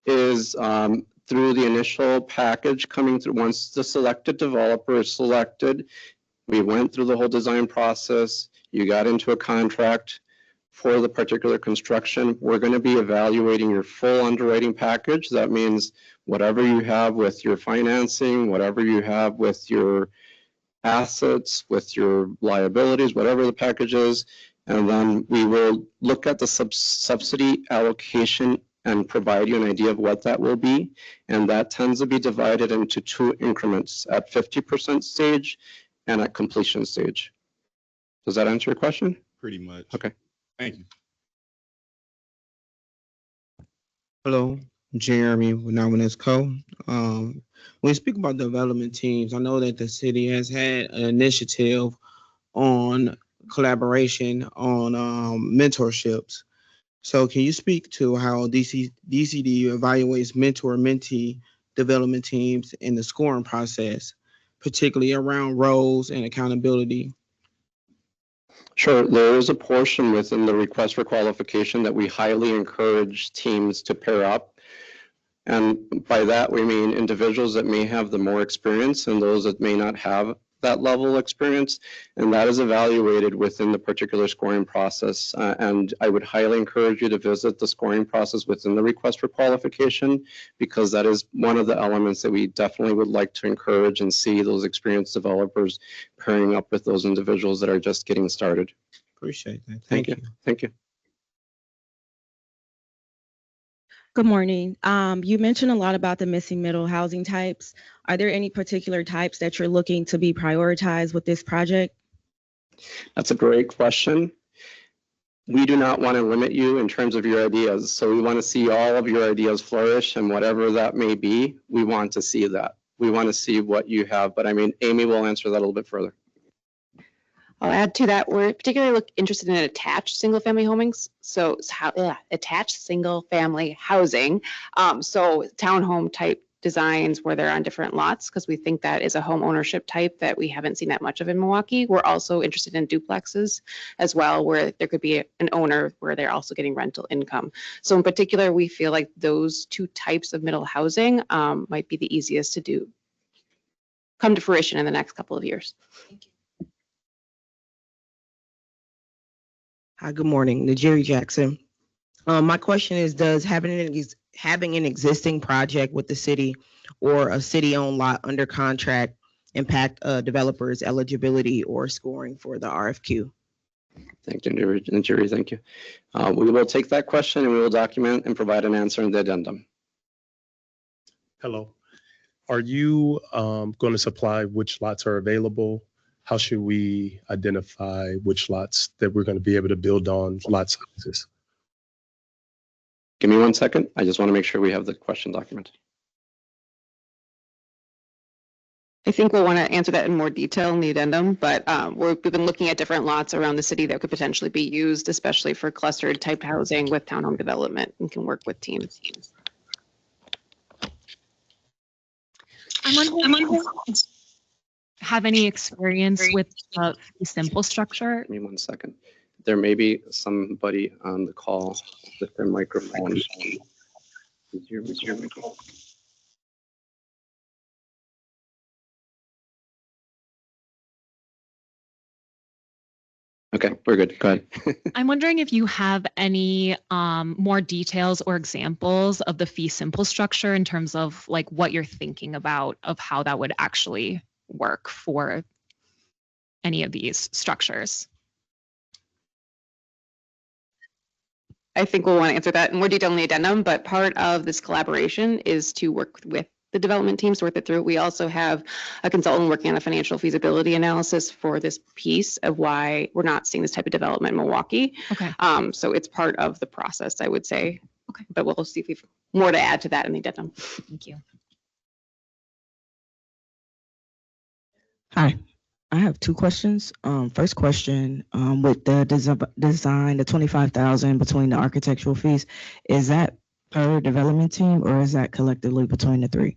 is through the initial package coming through. Once the selected developer is selected, we went through the whole design process, you got into a contract for the particular construction. We're going to be evaluating your full underwriting package. That means whatever you have with your financing, whatever you have with your assets, with your liabilities, whatever the package is. And then we will look at the subsidy allocation and provide you an idea of what that will be. And that tends to be divided into 2 increments, at 50% stage and at completion stage. Does that answer your question? Pretty much. Okay. Thank you. Hello, Jeremy with Nominus Co. When we speak about development teams, I know that the city has had an initiative on collaboration on mentorships. So can you speak to how DCD evaluates mentor-mentee development teams in the scoring process, particularly around roles and accountability? Sure, there is a portion within the request for qualification that we highly encourage teams to pair up. And by that, we mean individuals that may have the more experience and those that may not have that level of experience. And that is evaluated within the particular scoring process. And I would highly encourage you to visit the scoring process within the request for qualification, because that is one of the elements that we definitely would like to encourage and see those experienced developers pairing up with those individuals that are just getting started. Appreciate that. Thank you. Thank you. Good morning. You mentioned a lot about the missing middle housing types. Are there any particular types that you're looking to be prioritized with this project? That's a great question. We do not want to limit you in terms of your ideas. So we want to see all of your ideas flourish, and whatever that may be, we want to see that. We want to see what you have. But I mean, Amy will answer that a little bit further. I'll add to that, we're particularly interested in attached single-family homes. So attached single-family housing. So townhome type designs where they're on different lots, because we think that is a home ownership type that we haven't seen that much of in Milwaukee. We're also interested in duplexes as well, where there could be an owner where they're also getting rental income. So in particular, we feel like those two types of middle housing might be the easiest to come to fruition in the next couple of years. Thank you. Hi, good morning. Najiri Jackson. My question is, does having an existing project with the city or a city-owned lot under contract impact a developer's eligibility or scoring for the RFQ? Thank you, Najiri. Thank you. We will take that question and we will document and provide an answer in the addendum. Hello. Are you going to supply which lots are available? How should we identify which lots that we're going to be able to build on lot sizes? Give me 1 second. I just want to make sure we have the question documented. I think we'll want to answer that in more detail in the addendum, but we've been looking at different lots around the city that could potentially be used, especially for clustered type housing with townhome development, and can work with teams. I'm wondering, have any experience with fee simple structure? Give me 1 second. There may be somebody on the call with their microphone. Is your microphone? Okay, we're good. Go ahead. I'm wondering if you have any more details or examples of the fee simple structure in terms of like what you're thinking about of how that would actually work for any of these structures. I think we'll want to answer that in more detail in the addendum, but part of this collaboration is to work with the development teams to work it through. We also have a consultant working on a financial feasibility analysis for this piece of why we're not seeing this type of development in Milwaukee. Okay. So it's part of the process, I would say. Okay. But we'll see if we've more to add to that in the addendum. Thank you. Hi, I have two questions. First question, with the design, the 25,000 between the architectural fees, is that per development team or is that collectively between the three?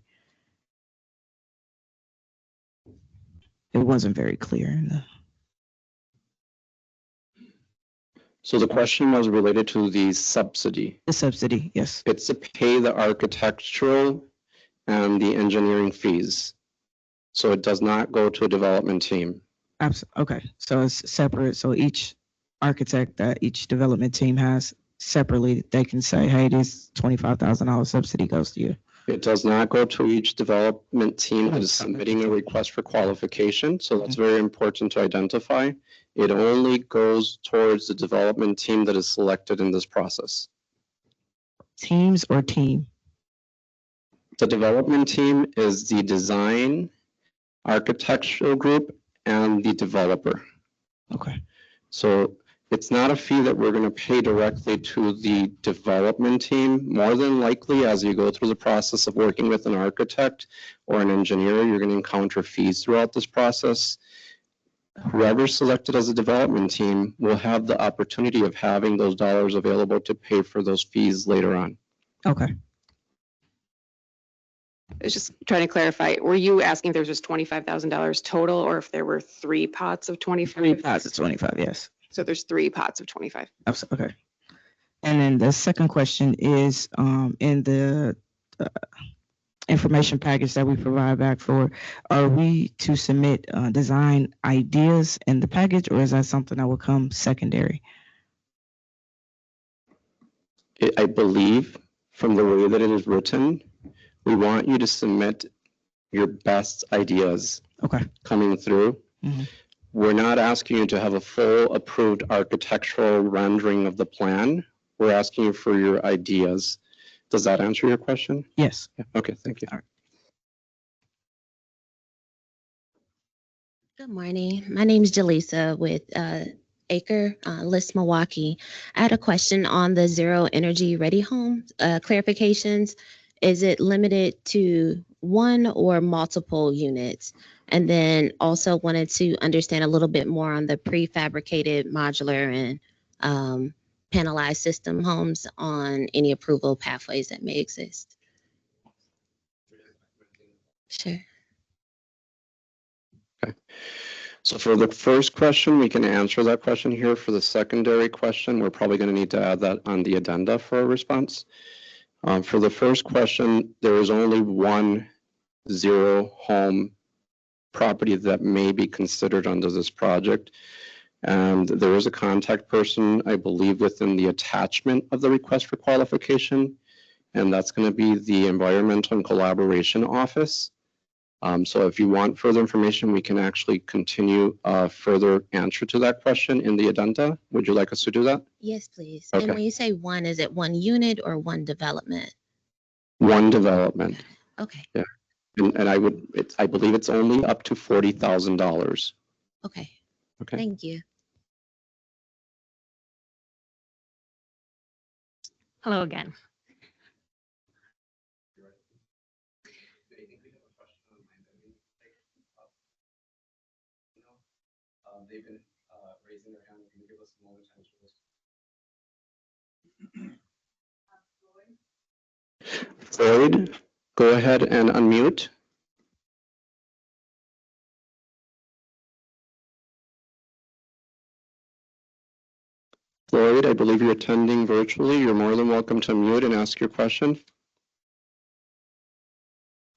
It wasn't very clear in So the question was related to the subsidy. the subsidy, yes. It's to pay the architectural and the engineering fees. So it does not go to a development team. Okay, so it's separate. So each architect that each development team has separately, they can say, hey, this $25,000 subsidy goes to you. It does not go to each development team that is submitting a request for qualification. So that's very important to identify. It only goes towards the development team that is selected in this process. Teams or team? The development team is the design, architectural group, and the developer. Okay. So it's not a fee that we're going to pay directly to the development team. More than likely, as you go through the process of working with an architect or an engineer, you're going to encounter fees throughout this process. Whoever's selected as a development team will have the opportunity of having those dollars available to pay for those fees later on. Okay. I was just trying to clarify, were you asking if there's just $25,000 total or if there were 3 pots of 25? 3 pots of 25, yes. So there's 3 pots of 25. Okay. And then the second question is, in the information package that we provide back for, are we to submit design ideas in the package, or is that something that will come secondary? I believe from the way that it is written, we want you to submit your best ideas Okay. coming through. Mhm. We're not asking you to have a full approved architectural rendering of the plan. We're asking you for your ideas. Does that answer your question? Yes. Yeah. Okay, thank you. Good morning. My name is Jaleesa with Acre List Milwaukee. I had a question on the zero energy ready home clarifications. Is it limited to one or multiple units? And then also wanted to understand a little bit more on the prefabricated modular and panelized system homes on any approval pathways that may exist. Sure. So for the first question, we can answer that question here. For the secondary question, we're probably going to need to add that on the addenda for a response. For the first question, there is only one zero home property that may be considered under this project. And there is a contact person, I believe, within the attachment of the request for qualification. And that's going to be the Environmental and Collaboration Office. So if you want further information, we can actually continue further answer to that question in the addenda. Would you like us to do that? Yes, please. Okay. And when you say one, is it one unit or one development? One development. Okay. Yeah. And I believe it's only up to $40,000. Okay. Okay. Thank you. Hello again. They've been raising their hand. Can you give us a moment to answer this? Floyd, go ahead and unmute. Floyd, I believe you're attending virtually. You're more than welcome to unmute and ask your question.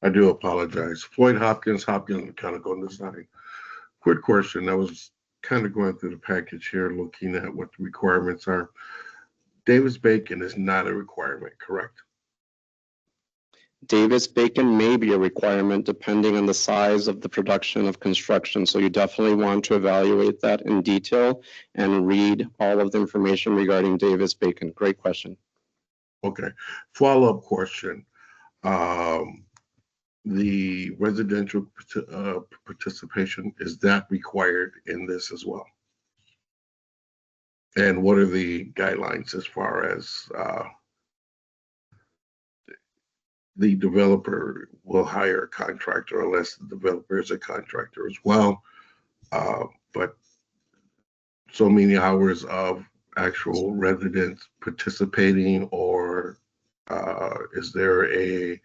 I do apologize. Floyd Hopkins, Mechanical Design. Quick question. I was kind of going through the package here, looking at what the requirements are. Davis-Bacon is not a requirement, correct? Davis-Bacon may be a requirement depending on the size of the production of construction. So you definitely want to evaluate that in detail and read all of the information regarding Davis-Bacon. Great question. Okay. Follow-up question. The residential participation, is that required in this as well? And what are the guidelines as far as the developer will hire a contractor unless the developer is a contractor as well? But so many hours of actual residents participating, or is there a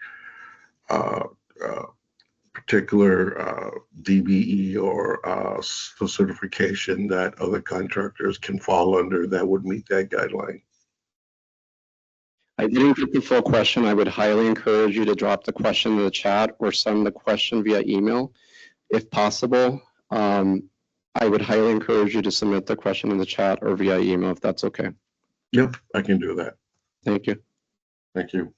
particular DBE or certification that other contractors can fall under that would meet that guideline? I didn't get the full question. I would highly encourage you to drop the question in the chat or send the question via email. If possible, I would highly encourage you to submit the question in the chat or via email if that's okay. Yep, I can do that. Thank you. Thank you.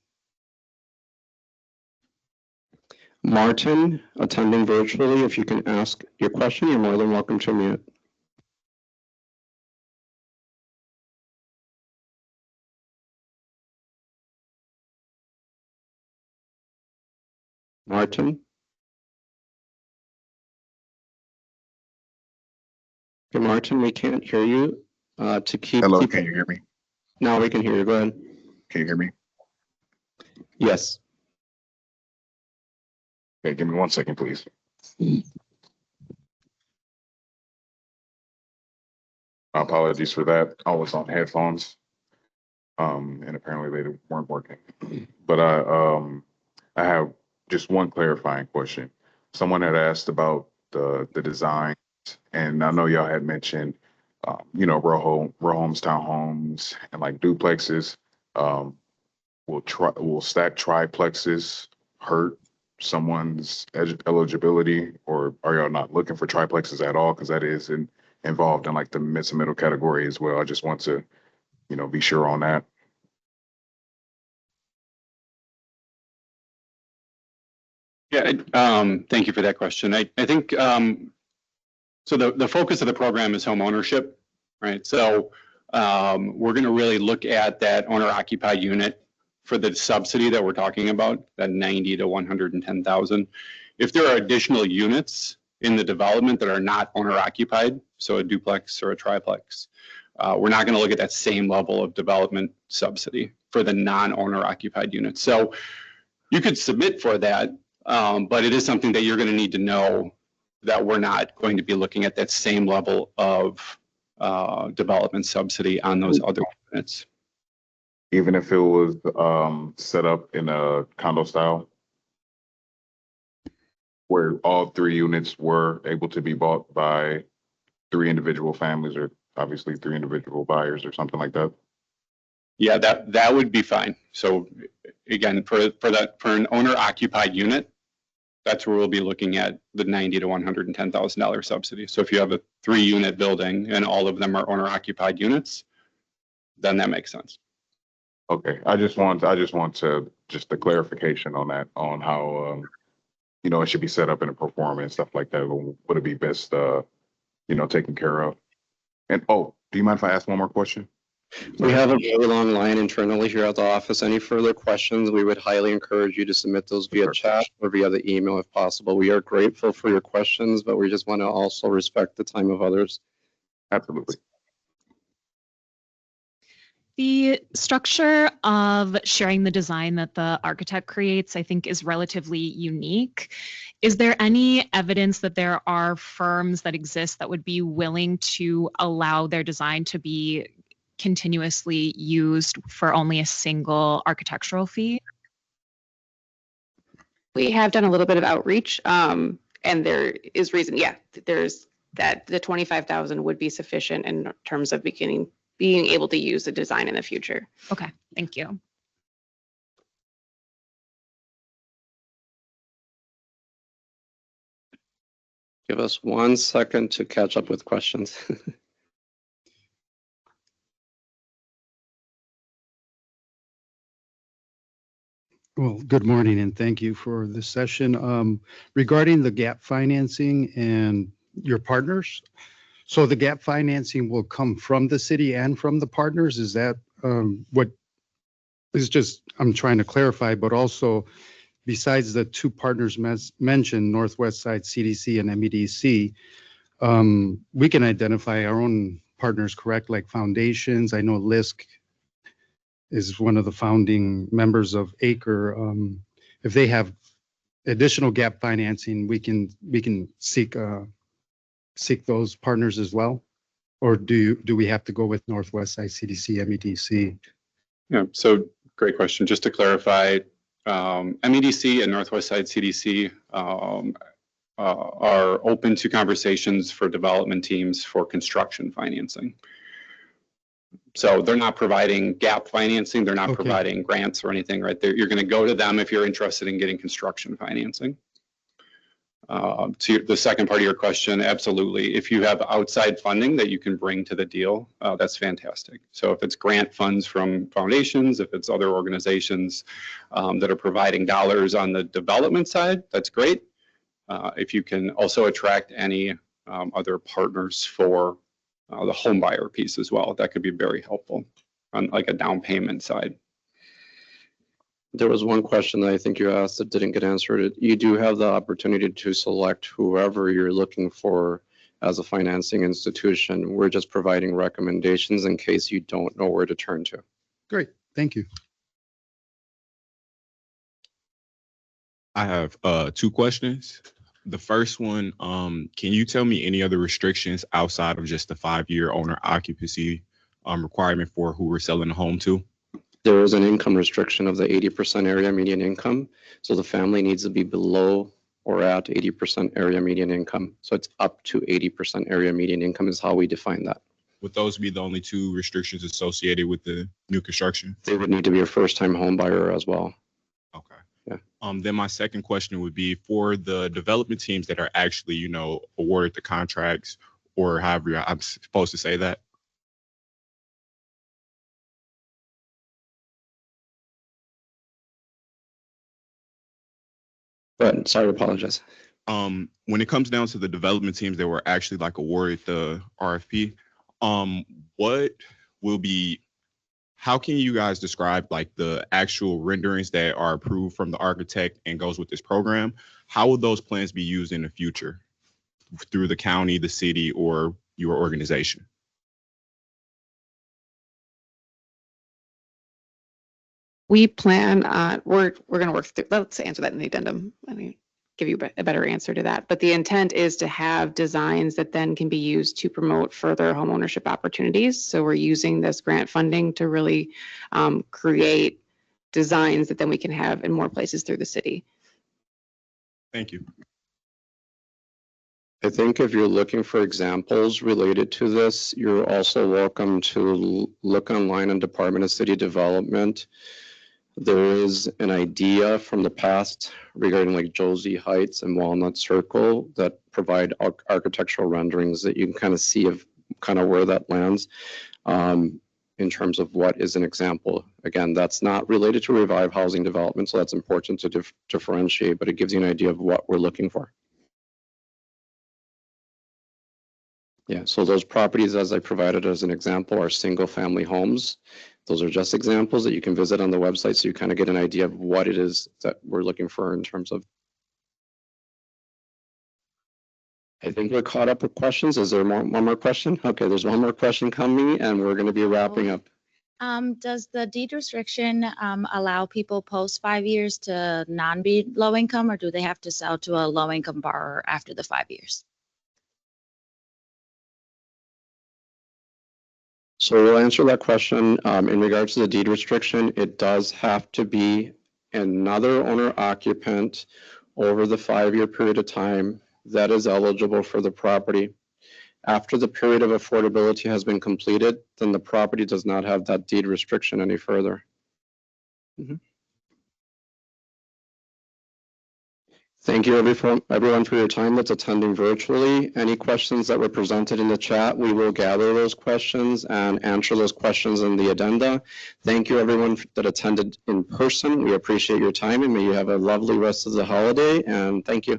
Martin, attending virtually, if you can ask your question, you're more than welcome to unmute. Martin? Okay, Martin, we can't hear you. Hello, can you hear me? Now we can hear you. Go ahead. Can you hear me? Yes. Okay, give me 1 second, please. Apologies for that. I was on headphones, and apparently they weren't working. But I have just one clarifying question. Someone had asked about the design, and I know y'all had mentioned, row homes, townhomes, and like duplexes. Will stack triplexes hurt someone's eligibility, or are y'all not looking for triplexes at all? Because that is involved in like the mid to middle category as well. I just want to, be sure on that. Yeah, thank you for that question. I think, so the focus of the program is home ownership, right? So we're going to really look at that owner occupied unit for the subsidy that we're talking about, that 90 to 110,000. If there are additional units in the development that are not owner occupied, so a duplex or a triplex, we're not going to look at that same level of development subsidy for the non-owner occupied units. So you could submit for that, but it is something that you're going to need to know that we're not going to be looking at that same level of development subsidy on those other units. Even if it was set up in a condo style, where all 3 units were able to be bought by 3 individual families, or obviously 3 individual buyers or something like that. Yeah, that would be fine. So again, for an owner occupied unit, that's where we'll be looking at the $90,000 to $110,000 subsidy. So if you have a 3-unit building and all of them are owner occupied units, then that makes sense. Okay, I just want to just a clarification on that, on how it should be set up in a performance, stuff like that. Would it be best taken care of? And do you mind if I ask one more question? We have a very long line internally here at the office. Any further questions, we would highly encourage you to submit those via chat or via the email if possible. We are grateful for your questions, but we just want to also respect the time of others. Absolutely. The structure of sharing the design that the architect creates, I think, is relatively unique. Is there any evidence that there are firms that exist that would be willing to allow their design to be continuously used for only a single architectural fee? We have done a little bit of outreach, and there is reason, there's that the 25,000 would be sufficient in terms of being able to use the design in the future. Okay, thank you. Give us 1 second to catch up with questions. Well, good morning and thank you for this session. Regarding the gap financing and your partners, so the gap financing will come from the city and from the partners? Is that what is just, I'm trying to clarify, but also besides the 2 partners mentioned, Northwest Side CDC and MEDC, we can identify our own partners, correct? Like foundations. I know LISC is one of the founding members of ACRE. If they have additional gap financing, we can seek those partners as well? Or do we have to go with Northwest Side CDC, MEDC? Yeah, so great question. Just to clarify, MEDC and Northwest Side CDC are open to conversations for development teams for construction financing. So they're not providing gap financing. They're not providing grants or anything, right? You're going to go to them if you're interested in getting construction financing. To the second part of your question, absolutely. If you have outside funding that you can bring to the deal, that's fantastic. So if it's grant funds from foundations, if it's other organizations that are providing dollars on the development side, that's great. If you can also attract any other partners for the home buyer piece as well, that could be very helpful on like a down payment side. There was one question that I think you asked that didn't get answered. You do have the opportunity to select whoever you're looking for as a financing institution. We're just providing recommendations in case you don't know where to turn to. Great, thank you. I have 2 questions. The first one, can you tell me any other restrictions outside of just the 5-year owner occupancy requirement for who we're selling the home to? there is an income restriction of the 80% area median income. So the family needs to be below or at 80% area median income. So it's up to 80% area median income is how we define that. Would those be the only two restrictions associated with the new construction? They would need to be a first-time home buyer as well. Okay. Yeah. Then my second question would be for the development teams that are actually, you know, awarded the contracts, or however I'm supposed to say that. But sorry, I apologize. When it comes down to the development teams that were actually like awarded the RFP, what will be, how can you guys describe like the actual renderings that are approved from the architect and goes with this program? How will those plans be used in the future through the county, the city, or your organization? We plan on, we're going to work through, let's answer that in the addendum. I mean, give you a better answer to that. But the intent is to have designs that then can be used to promote further homeownership opportunities. So we're using this grant funding to really create designs that then we can have in more places through the city. Thank you. I think if you're looking for examples related to this, you're also welcome to look online on Department of City Development. There is an idea from the past regarding like Josie Heights and Walnut Circle that provide architectural renderings that you can kind of see of kind of where that lands in terms of what is an example. Again, that's not related to Revive Housing Development, so that's important to differentiate, but it gives you an idea of what we're looking for. Yeah, so those properties, as I provided as an example, are single-family homes. Those are just examples that you can visit on the website, so you kind of get an idea of what it is that we're looking for in terms of. I think we're caught up with questions. Is there one more question? Okay, there's one more question coming, and we're going to be wrapping up. Does the deed restriction allow people post 5 years to non-be low income, or do they have to sell to a low income borrower after the 5 years? So we'll answer that question in regards to the deed restriction. It does have to be another owner occupant over the 5-year period of time that is eligible for the property. After the period of affordability has been completed, then the property does not have that deed restriction any further. Thank you everyone for your time that's attending virtually. Any questions that were presented in the chat, we will gather those questions and answer those questions in the addenda. Thank you everyone that attended in person. We appreciate your time and may you have a lovely rest of the holiday, and thank you.